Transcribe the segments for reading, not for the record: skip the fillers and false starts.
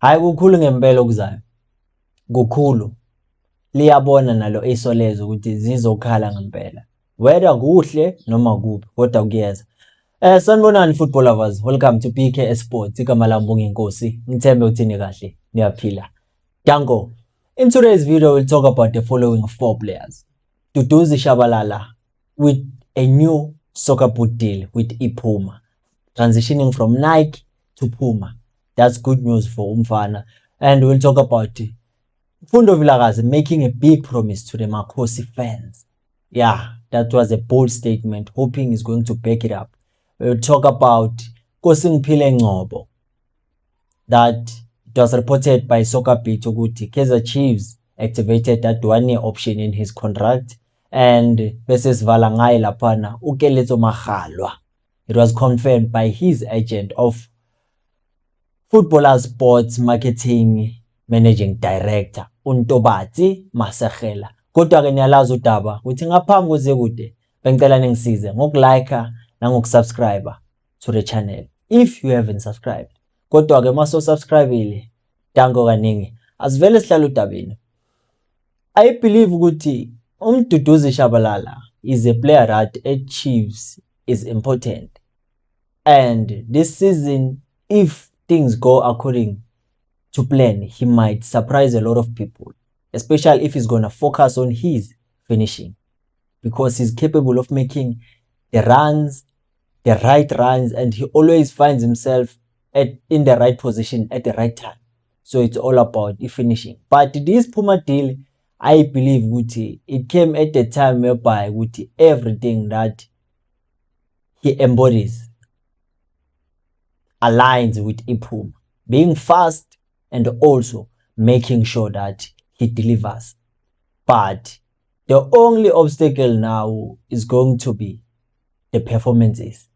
Hayi kukhulu ngempela okuzayo. Kukhulu. Liyabona nalo isolezo ukuthi zizokhala ngempela. Whether kuhle noma kubi kodwa kuyeza. Sanibonani football lovers. Welcome to PK Sports. Igama lami Mbongi Nkosi. Ngithembe uthini kahle. Niyaphila. Danko. In today's video we'll talk about the following 4 players. Duduzi Shabalala with a new soccer boot deal with iPuma. Transitioning from Nike to Puma. That's good news for Umfana. And we'll talk about Mfundo Vilakazi making a big promise to the Makhosi fans. Yeah, that was a bold statement, hoping he's going to back it up. We'll talk about Kosingiphile Ngcobo, that it was reported by Soccer Beat ukuthi Kaizer Chiefs activated that 1-year option in his contract, and versus Valangai Lapana Ukeletso Maghalwa. It was confirmed by his agent of Footballer Sports Marketing Managing Director Untobati Masegela. Kodwa ke niyalazi udaba ukuthi ngaphambi kuze kude bengicela ningisize ngokulike nangokusubscribe to the channel if you haven't subscribed. Kodwa ke maso subscribeile danko kaningi asivele sihlala udabeni. I believe ukuthi Duduzi Shabalala is a player that at Chiefs is important, and this season if things go according to plan, he might surprise a lot of people, especially if he's going to focus on his finishing, because he's capable of making the runs, the right runs, and he always finds himself in the right position at the right time. So it's all about the finishing. But this Puma deal, I believe it came at a time whereby everything that he embodies aligns with iPuma, being fast and also making sure that he delivers. But the only obstacle now is going to be the performances.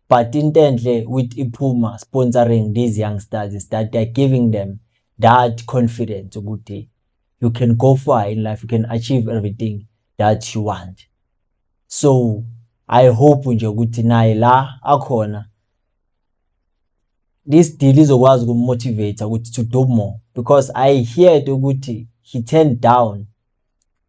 But intently with iPuma sponsoring these youngsters is that they're giving them that confidence ukuthi you can go far in life, you can achieve everything that you want. So I hope nje ukuthi naye la akhona this deal izokwazi ukumotivate ukuthi to do more, because I heard ukuthi he turned down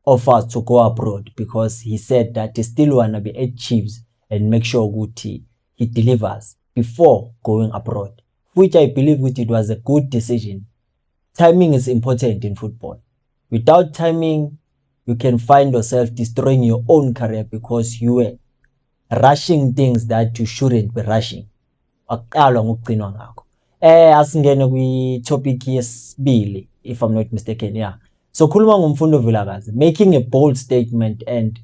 offers to go abroad because he said that he still wanna be at Chiefs and make sure ukuthi he delivers before going abroad, which I believe it was a good decision. Timing is important in football. Without timing, you can find yourself destroying your own career because you were rushing things that you shouldn't be rushing. Aqalwa ngokugcinwa ngakho. Asingene kwi topic yesibili if I'm not mistaken. Yeah. So khuluma ngomfundo Vilakazi making a bold statement and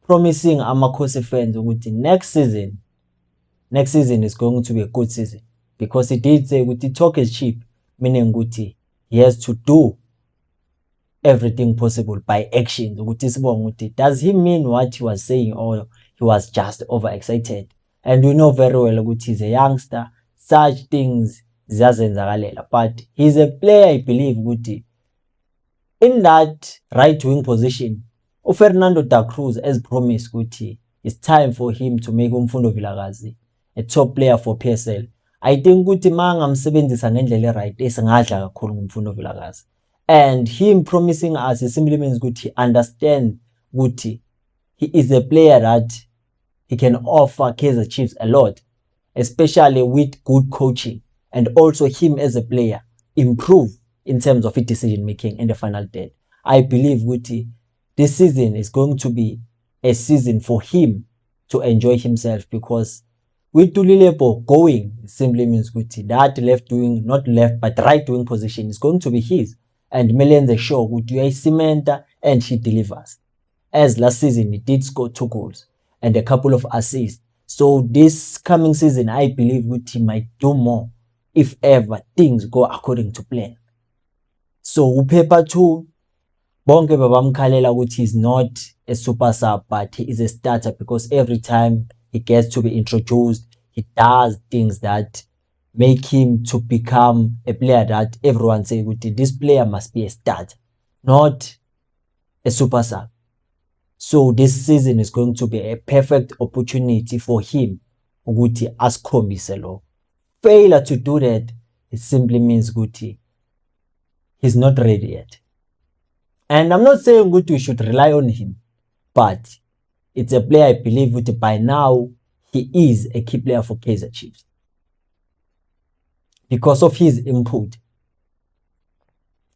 promising Amakhosi fans ukuthi next season is going to be a good season, because he did say ukuthi talk is cheap, meaning ukuthi he has to do everything possible by actions. Does he mean what he was saying, or he was just overexcited? And we know very well that he's a youngster, such things ziyazenzakalela, but he's a player I believe ukuthi in that right wing position Fernando da Cruz has promised ukuthi it's time for him to make Mfundo Vilakazi a top player for PSL. I think ukuthi mangamsebenzisa ngendlela right esingadla kakhulu ngumfundo Vilakazi. And him promising us, it simply means ukuthi understand ukuthi he is a player that he can offer Kaizer Chiefs a lot, especially with good coaching, and also him as a player improve in terms of his decision making in the final third. I believe ukuthi this season is going to be a season for him to enjoy himself, because with Tulilepo going simply means kuti that left wing, not left but right wing position is going to be his, and millions are sure kuti cementa and he delivers. As last season he did score 2 goals and a couple of assists. So this coming season I believe he might do more if ever things go according to plan. So uPepa 2 bonke babamkhalela ukuthi he's not a super sub but he is a starter, because every time he gets to be introduced he does things that make him to become a player that everyone say this player must be a starter, not a super sub. So this season is going to be a perfect opportunity for him ukuthi asikhombise lo. Failure to do that, it simply means ukuthi he's not ready yet. And I'm not saying that we should rely on him, but it's a player I believe that by now he is a key player for Kaizer Chiefs because of his input.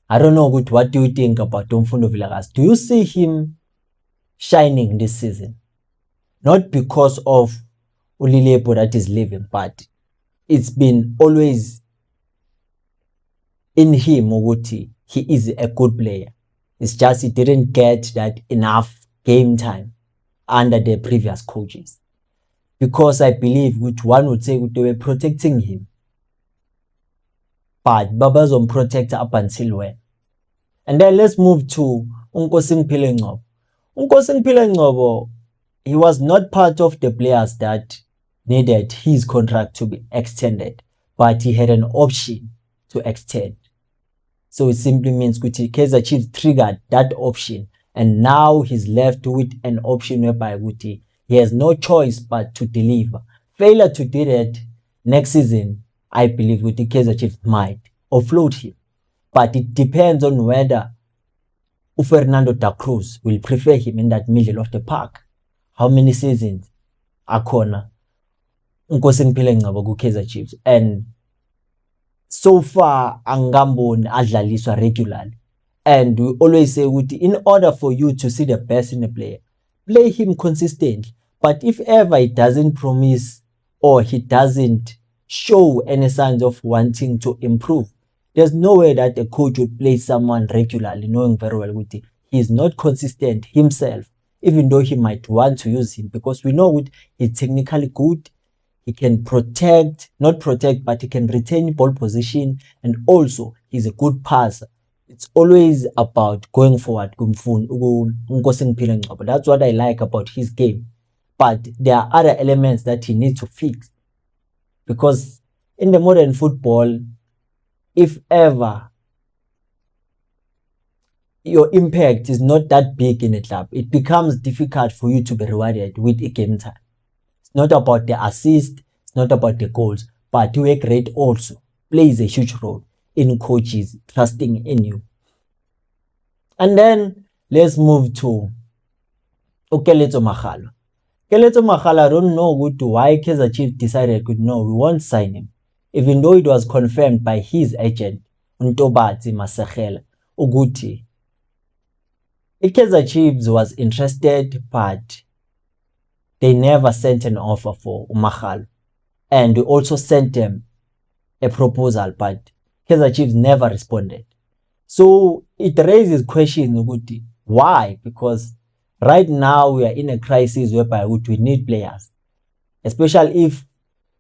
I don't know what do you think about Mfundo Vilakazi? Do you see him shining this season? Not because of Ulilepo that is leaving, but it's been always in him Uguti. He is a good player. It's just he didn't get that enough game time under the previous coaches. Because I believe which one would say they were protecting him. But Babazon protect up until when? And then let's move to Nkosingphile Ngcobo. Nkosingphile Ngcobo, he was not part of the players that needed his contract to be extended, but he had an option to extend. So it simply means Kuti Kaizer Chiefs triggered that option, and now he's left with an option whereby Kuti he has no choice but to deliver. Failure to do that next season, I believe Kuti Kaizer Chiefs might offload him, but it depends on whether Fernando da Cruz will prefer him in that middle of the park. How many seasons akhona Nkosingphile Ngcobo ku Kaizer Chiefs, and so far angamboni adlaliswa regularly. And we always say in order for you to see the best in a player, play him consistently. But if ever he doesn't promise or he doesn't show any signs of wanting to improve, there's no way that a coach would play someone regularly knowing very well he is not consistent himself, even though he might want to use him, because we know he's technically good. He can not protect, but he can retain ball position, and also he's a good passer. It's always about going forward. That's what I like about his game. But there are other elements that he needs to fix. Because in the modern football, if ever your impact is not that big in a club, it becomes difficult for you to be rewarded with a game time. It's not about the assist, it's not about the goals, but work rate also plays a huge role in coaches trusting in you. And then let's move to Keletso Makgalo. Keletso Makgalo, I don't know why Kaizer Chiefs decided no, we won't sign him, even though it was confirmed by his agent Ntobadzi Masegela ukuthi Kaizer Chiefs was interested, but they never sent an offer for Makgalo, and we also sent them a proposal, but Kaizer Chiefs never responded. So it raises questions why? Because right now we are in a crisis whereby we need players, especially if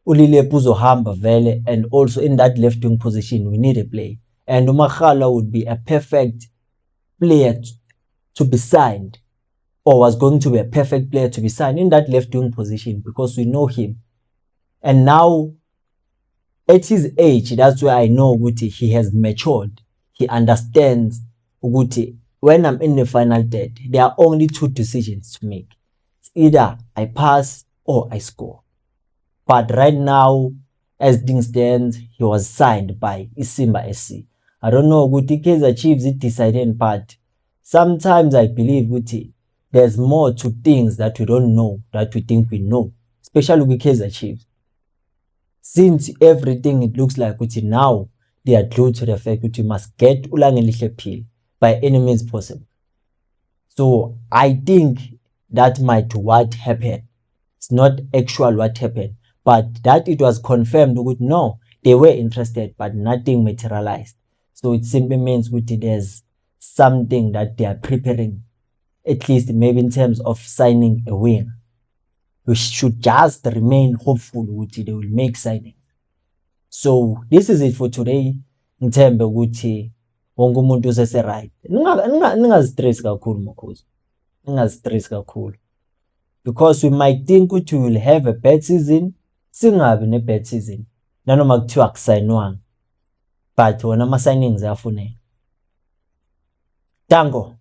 Ulilepo uzohamba vele, and also in that left wing position we need a player, and Makgalo would be a perfect player to be signed, or was going to be a perfect player to be signed in that left wing position because we know him. And now at his age, that's where I know he has matured. He understands when I'm in the final third, there are only two decisions to make. It's either I pass or I score. But right now, as things stand, he was signed by Isimba SC. I don't know Kaizer Chiefs it decided, but sometimes I believe there's more to things that we don't know that we think we know, especially with Kaizer Chiefs. Since everything it looks like now they are glued to the fact that we must get Ulangelihle Phili by any means possible. So I think that might what happened. It's not actual what happened, but that it was confirmed no, they were interested, but nothing materialized. So it simply means there's something that they are preparing, at least maybe in terms of signing a winger. We should just remain hopeful they will make signing. So this is it for today. Ngithembe ukuthi wonke umuntu usese right. Ningazistress kakhulu mkhosi. Ningazistress kakhulu. Because we might think we will have a bad season, singabi ne bad season. Nanoma kuthiwa kusayinwanga. But wona ama signings ayafuneka. Tango.